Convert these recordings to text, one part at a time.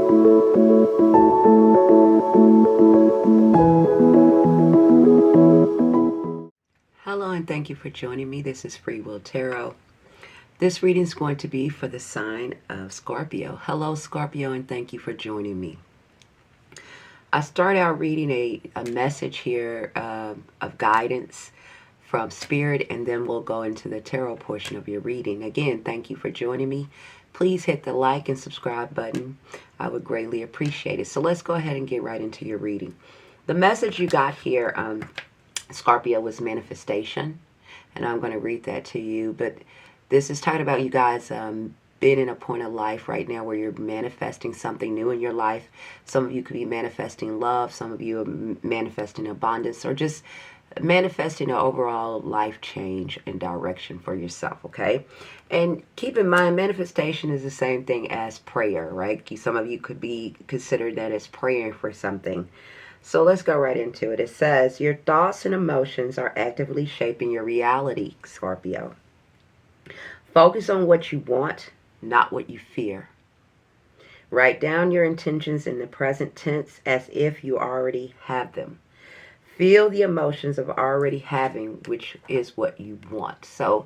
Hello and thank you for joining me. This is Freewill Tarot. This reading is going to be for the sign of Scorpio. Hello Scorpio, and thank you for joining me. I start out reading a message here of guidance from Spirit, and then we'll go into the tarot portion of your reading. Again, thank you for joining me. Please hit the like and subscribe button. I would greatly appreciate it. So let's go ahead and get right into your reading. The message you got here, Scorpio, was manifestation, and I'm going to read that to you. But this is talking about you guys being in a point of life right now where you're manifesting something new in your life. Some of you could be manifesting love, some of you are manifesting abundance, or just manifesting an overall life change and direction for yourself, okay? And keep in mind, manifestation is the same thing as prayer, right? Some of you could be considered that as praying for something. So let's go right into it. It says, your thoughts and emotions are actively shaping your reality, Scorpio. Focus on what you want, not what you fear. Write down your intentions in the present tense as if you already have them. Feel the emotions of already having, which is what you want. So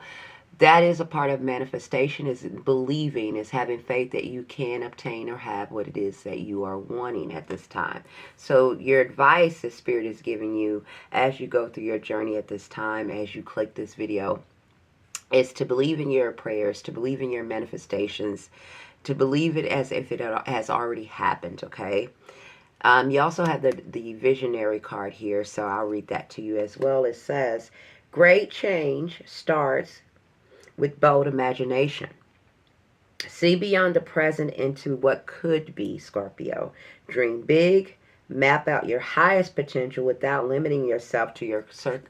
that is a part of manifestation, is believing, is having faith that you can obtain or have what it is that you are wanting at this time. So your advice the Spirit is giving you as you go through your journey at this time, as you click this video, is to believe in your prayers, to believe in your manifestations, to believe it as if it has already happened, okay? You also have the visionary card here, so I'll read that to you as well. It says, great change starts with bold imagination. See beyond the present into what could be, Scorpio. Dream big. Map out your highest potential without limiting yourself to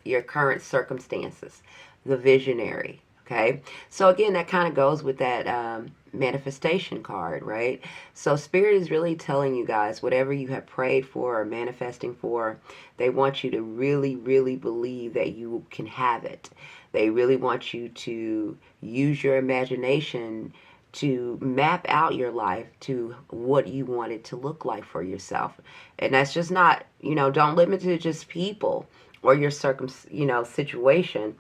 your current circumstances. The visionary. Okay, so again, that kind of goes with that manifestation card, right? So Spirit is really telling you guys, whatever you have prayed for or manifesting for, they want you to really, really believe that you can have it. They really want you to use your imagination to map out your life to what you want it to look like for yourself. And that's just not, don't limit it to just people or your situation,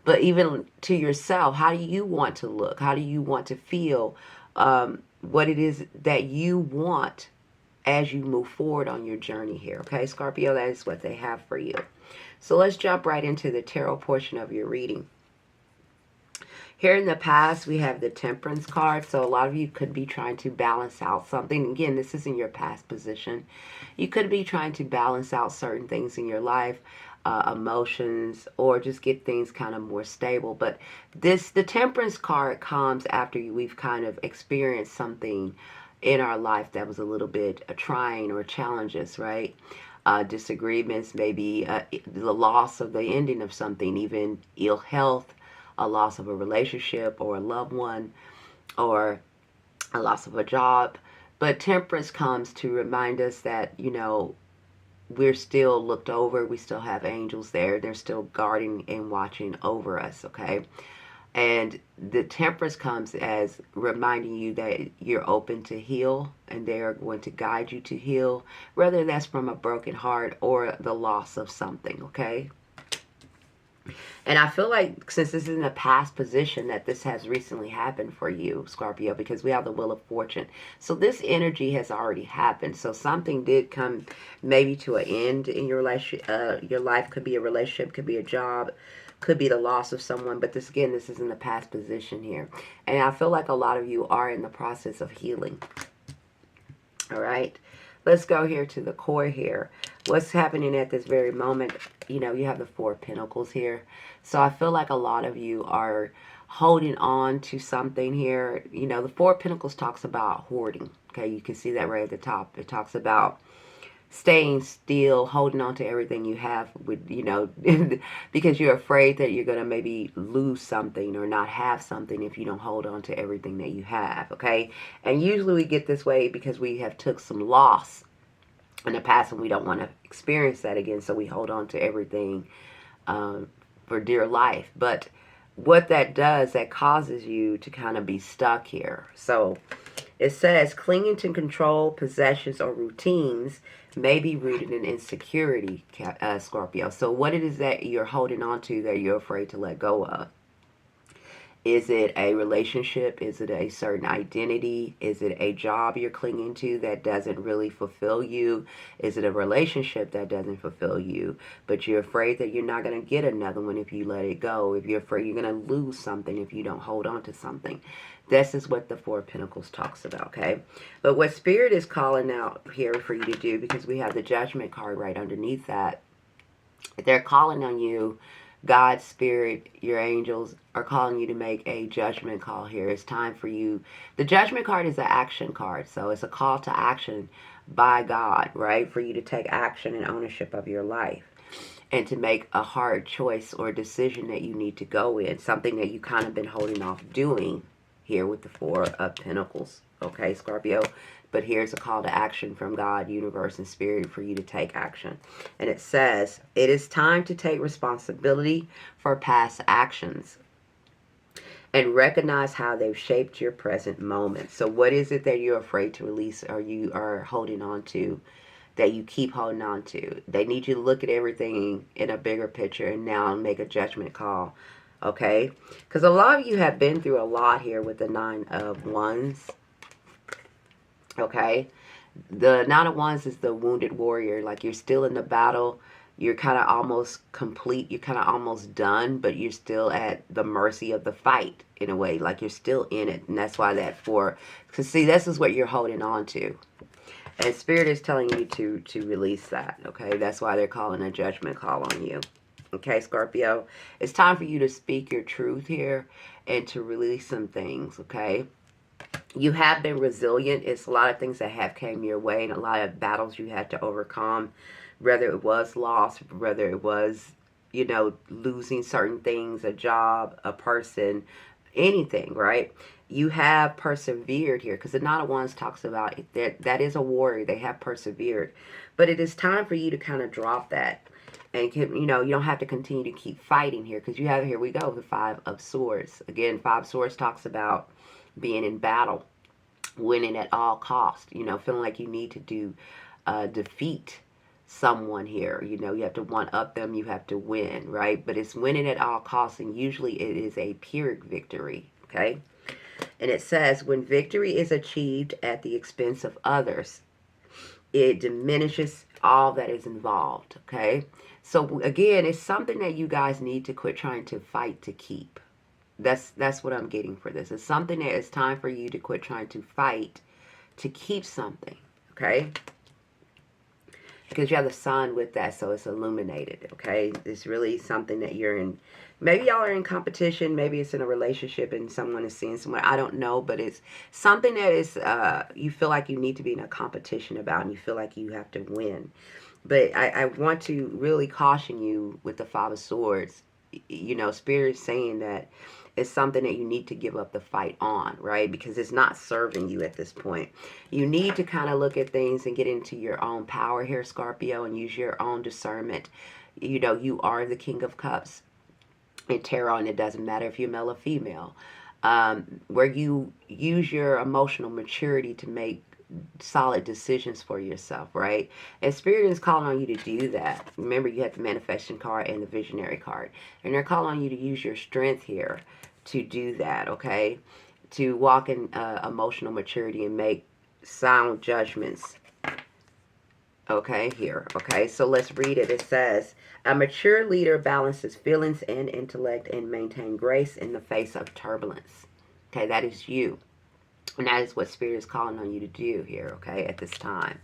but even to yourself. How do you want to look? How do you want to feel? What it is that you want as you move forward on your journey here. Okay, Scorpio, that is what they have for you. So let's jump right into the tarot portion of your reading. Here in the past, we have the Temperance card. So a lot of you could be trying to balance out something. Again, this is in your past position. You could be trying to balance out certain things in your life, emotions, or just get things kind of more stable. But the Temperance card comes after we've kind of experienced something in our life that was a little bit trying, or challenges, right? Disagreements, maybe the loss of the ending of something, even ill health, a loss of a relationship or a loved one, or a loss of a job. But Temperance comes to remind us that, we're still looked over. We still have angels there. They're still guarding and watching over us, okay? And the Temperance comes as reminding you that you're open to heal, and they are going to guide you to heal, whether that's from a broken heart or the loss of something, okay? And I feel like since this is in a past position, that this has recently happened for you, Scorpio, because we have the Wheel of Fortune. So this energy has already happened. So something did come maybe to an end in your relationship. Your life could be a relationship, could be a job, could be the loss of someone. But this is in the past position here. And I feel like a lot of you are in the process of healing. All right. Let's go here to the core here. What's happening at this very moment? You have the Four of Pentacles here. So I feel like a lot of you are holding on to something here. The Four of Pentacles talks about hoarding. Okay, you can see that right at the top. It talks about staying still, holding on to everything you have with, because you're afraid that you're going to maybe lose something or not have something if you don't hold on to everything that you have, okay? And usually we get this way because we have took some loss in the past and we don't want to experience that again, so we hold on to everything for dear life. But what that does, that causes you to kind of be stuck here. So It says clinging to control, possessions, or routines may be rooted in insecurity, Scorpio. So what it is that you're holding on to that you're afraid to let go of? Is it a relationship? Is it a certain identity? Is it a job you're clinging to that doesn't really fulfill you? Is it a relationship that doesn't fulfill you, but you're afraid that you're not going to get another one if you let it go? If you're afraid you're going to lose something if you don't hold on to something. This is what the Four of Pentacles talks about, okay? But what Spirit is calling out here for you to do, because we have the Judgment card right underneath that, they're calling on you. God, Spirit, your angels are calling you to make a judgment call here. It's time for you. The Judgment card is an action card, so it's a call to action by God, right? For you to take action and ownership of your life and to make a hard choice or decision that you need to go in, something that you kind of been holding off doing here with the Four of Pentacles, okay, Scorpio? But here's a call to action from God, universe, and spirit for you to take action. And it says, it is time to take responsibility for past actions and recognize how they've shaped your present moment. So what is it that you're afraid to release or you are holding on to, that you keep holding on to? They need you to look at everything in a bigger picture and now make a judgment call, okay? Because a lot of you have been through a lot here with the Nine of Wands. Okay, the Nine of Wands is the wounded warrior. Like you're still in the battle. You're kind of almost complete. You're kind of almost done, but you're still at the mercy of the fight in a way. Like you're still in it. And that's why that four, because see, this is what you're holding on to. And Spirit is telling you to release that. Okay, that's why they're calling a judgment call on you. Okay, Scorpio, it's time for you to speak your truth here and to release some things, okay? You have been resilient. It's a lot of things that have came your way and a lot of battles you had to overcome, whether it was loss, whether it was, you know, losing certain things, a job, a person, anything, right? You have persevered here, because the Nine of Wands talks about it, that is a warrior. They have persevered. But it is time for you to kind of drop that. And, you know, you don't have to continue to keep fighting here, because you have, here we go, the Five of Swords. Again, Five of Swords talks about being in battle, winning at all costs, you know, feeling like you need to defeat someone here. You know, you have to one up them, you have to win, right? But it's winning at all costs, and usually it is a Pyrrhic victory, okay? And it says, when victory is achieved at the expense of others, it diminishes all that is involved, okay? So again, it's something that you guys need to quit trying to fight to keep. That's what I'm getting for this. It's something that it's time for you to quit trying to fight to keep something, okay? Because you have the sun with that, so it's illuminated, okay? It's really something that you're in. Maybe y'all are in competition. Maybe it's in a relationship and someone is seeing someone. I don't know, but it's something that is you feel like you need to be in a competition about, and you feel like you have to win. But I want to really caution you with the Five of Swords. You know, Spirit is saying that it's something that you need to give up the fight on, right? Because it's not serving you at this point. You need to kind of look at things and get into your own power here, Scorpio, and use your own discernment. You know, you are the King of Cups in tarot, and it doesn't matter if you're male or female. Where you use your emotional maturity to make solid decisions for yourself, right? And Spirit is calling on you to do that. Remember, you have the Manifestation card and the Visionary card, and they're calling on you to use your strength here to do that, okay? To walk in emotional maturity and make sound judgments. Okay, here. Okay, so let's read it. It says, a mature leader balances feelings and intellect and maintain grace in the face of turbulence. Okay, that is you. And that is what Spirit is calling on you to do here, okay, at this time,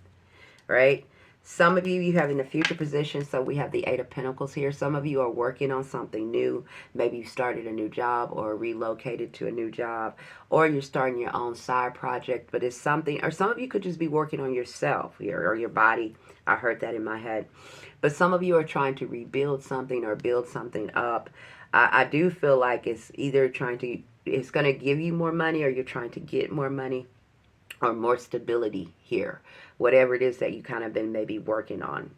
right? Some of you have in the future position, so we have the Eight of Pentacles here. Some of you are working on something new. Maybe you started a new job or relocated to a new job, or you're starting your own side project, but it's something, or some of you could just be working on yourself here or your body. I heard that in my head. But some of you are trying to rebuild something or build something up. I do feel like it's either it's going to give you more money, or you're trying to get more money or more stability here. Whatever it is that you kind of been maybe working on.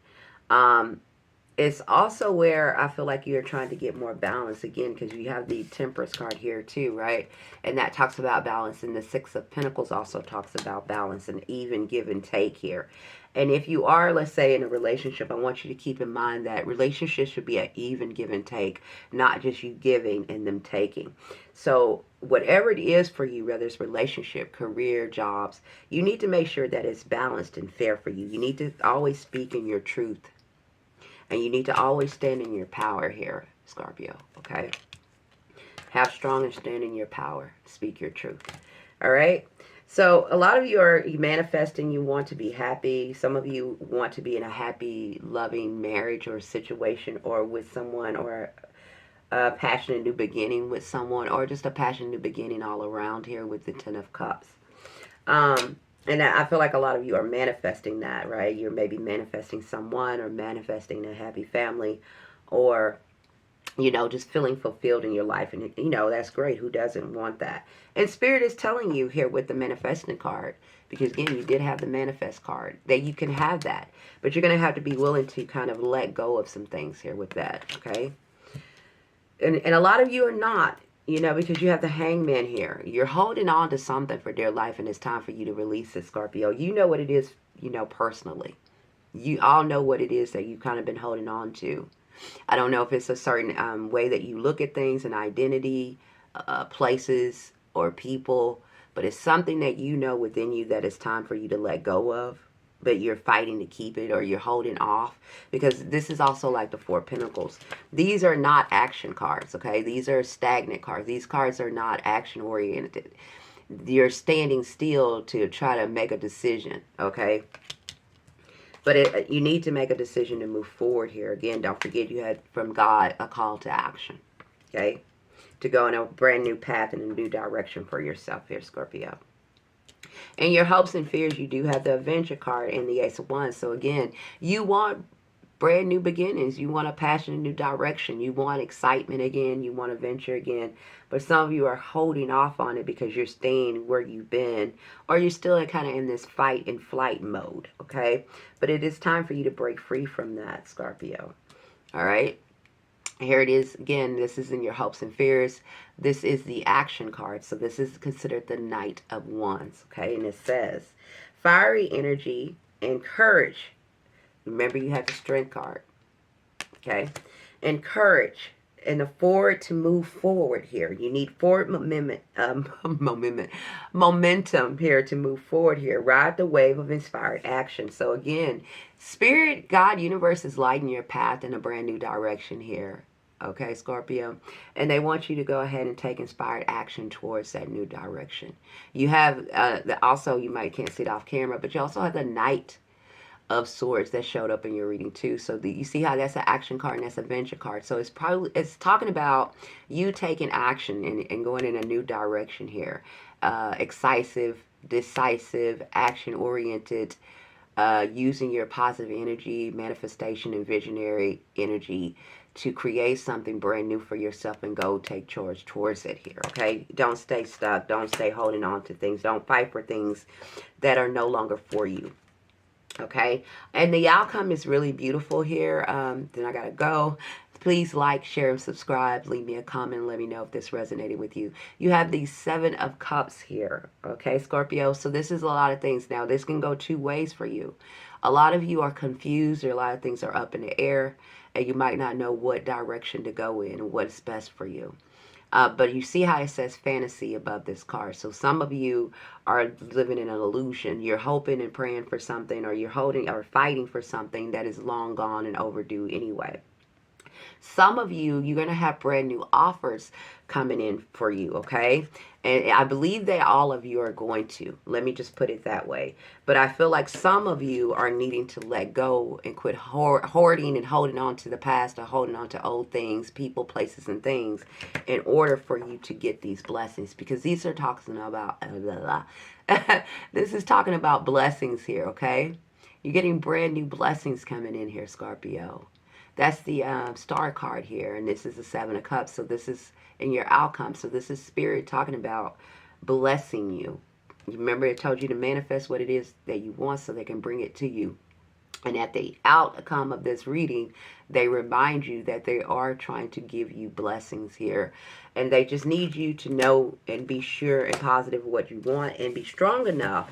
It's also where I feel like you're trying to get more balance again, because you have the Temperance card here too, right? And that talks about balance. And the Six of Pentacles also talks about balance and even give and take here. And if you are, let's say, in a relationship, I want you to keep in mind that relationships should be an even give and take, not just you giving and them taking. So whatever it is for you, whether it's relationship, career, jobs, you need to make sure that it's balanced and fair for you. You need to always speak in your truth. And you need to always stand in your power here, Scorpio, okay? Have strong and stand in your power. Speak your truth, all right? So a lot of you are manifesting. You want to be happy. Some of you want to be in a happy, loving marriage or situation, or with someone, or a passionate new beginning with someone, or just a passionate new beginning all around here with the Ten of Cups. And I feel like a lot of you are manifesting that, right? You're maybe manifesting someone, or manifesting a happy family, or, you know, just feeling fulfilled in your life. And, you know, that's great. Who doesn't want that? And Spirit is telling you here with the manifesting card, because again, you did have the manifest card, that you can have that. But you're going to have to be willing to kind of let go of some things here with that, okay? And a lot of you are not, you know, because you have the Hangman here. You're holding on to something for dear life, and it's time for you to release it, Scorpio. You know what it is, you know, personally. You all know what it is that you've kind of been holding on to. I don't know if it's a certain way that you look at things, an identity, places, or people, but it's something that you know within you that it's time for you to let go of, but you're fighting to keep it, or you're holding off, because this is also like the Four of Pentacles. These are not action cards, okay? These are stagnant cards. These cards are not action oriented. You're standing still to try to make a decision, okay? But you need to make a decision to move forward here. Again, don't forget you had from God a call to action, okay? To go in a brand new path and a new direction for yourself here, Scorpio. And your hopes and fears, you do have the Adventure card and the Ace of Wands. So again, you want brand new beginnings. You want a passion, a new direction. You want excitement again. You want adventure again. But some of you are holding off on it because you're staying where you've been, or you're still kind of in this fight and flight mode, okay? But it is time for you to break free from that, Scorpio. All right? Here it is again. This is in your hopes and fears. This is the action card. So this is considered the Knight of Wands, okay? And it says, fiery energy and courage. Remember, you have the Strength card, okay? And courage and the forward to move forward here. You need forward momentum here to move forward here. Ride the wave of inspired action. So again, Spirit, God, universe is lighting your path in a brand new direction here. Okay, Scorpio. And they want you to go ahead and take inspired action towards that new direction. You have, also, you might can't see it off camera, but you also have the Knight of Swords that showed up in your reading too. So you see how that's an action card and that's a adventure card. So it's talking about you taking action and going in a new direction here. Decisive, action oriented, using your positive energy, manifestation, and visionary energy to create something brand new for yourself and go take charge towards it here, okay? Don't stay stuck. Don't stay holding on to things. Don't fight for things that are no longer for you, okay? And the outcome is really beautiful here. Then I gotta go. Please like, share, and subscribe. Leave me a comment. Let me know if this resonated with you. You have the Seven of Cups here, okay, Scorpio? So this is a lot of things. Now, this can go two ways for you. A lot of you are confused, or a lot of things are up in the air, and you might not know what direction to go in and what's best for you. But you see how it says fantasy above this card. So some of you are living in an illusion. You're hoping and praying for something, or you're holding or fighting for something that is long gone and overdue anyway. Some of you, you're going to have brand new offers coming in for you, okay? And I believe that all of you are going to. Let me just put it that way. But I feel like some of you are needing to let go and quit hoarding and holding on to the past, or holding on to old things, people, places, and things in order for you to get these blessings. Because these are talking about, this is talking about blessings here, okay? You're getting brand new blessings coming in here, Scorpio. That's the Star card here, and this is the Seven of Cups. So this is in your outcome. So this is Spirit talking about blessing you. Remember, it told you to manifest what it is that you want so they can bring it to you. And at the outcome of this reading, they remind you that they are trying to give you blessings here. And they just need you to know and be sure and positive of what you want and be strong enough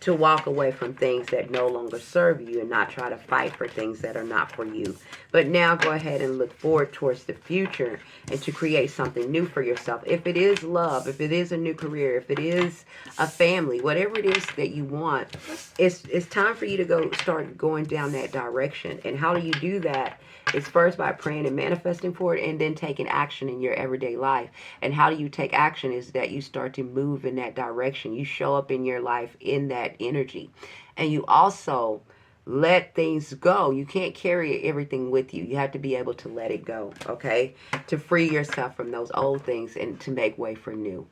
to walk away from things that no longer serve you and not try to fight for things that are not for you. But now go ahead and look forward towards the future and to create something new for yourself. If it is love, if it is a new career, if it is a family, whatever it is that you want, it's time for you to start going down that direction. And how do you do that? It's first by praying and manifesting for it, and then taking action in your everyday life. And how do you take action is that you start to move in that direction. You show up in your life in that energy. And you also let things go. You can't carry everything with you. You have to be able to let it go, okay? To free yourself from those old things and to make way for new.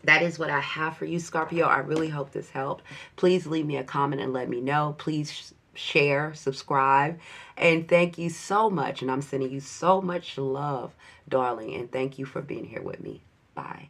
That is what I have for you, Scorpio. I really hope this helped. Please leave me a comment and let me know. Please share, subscribe, and thank you so much. And I'm sending you so much love, darling, and thank you for being here with me. Bye.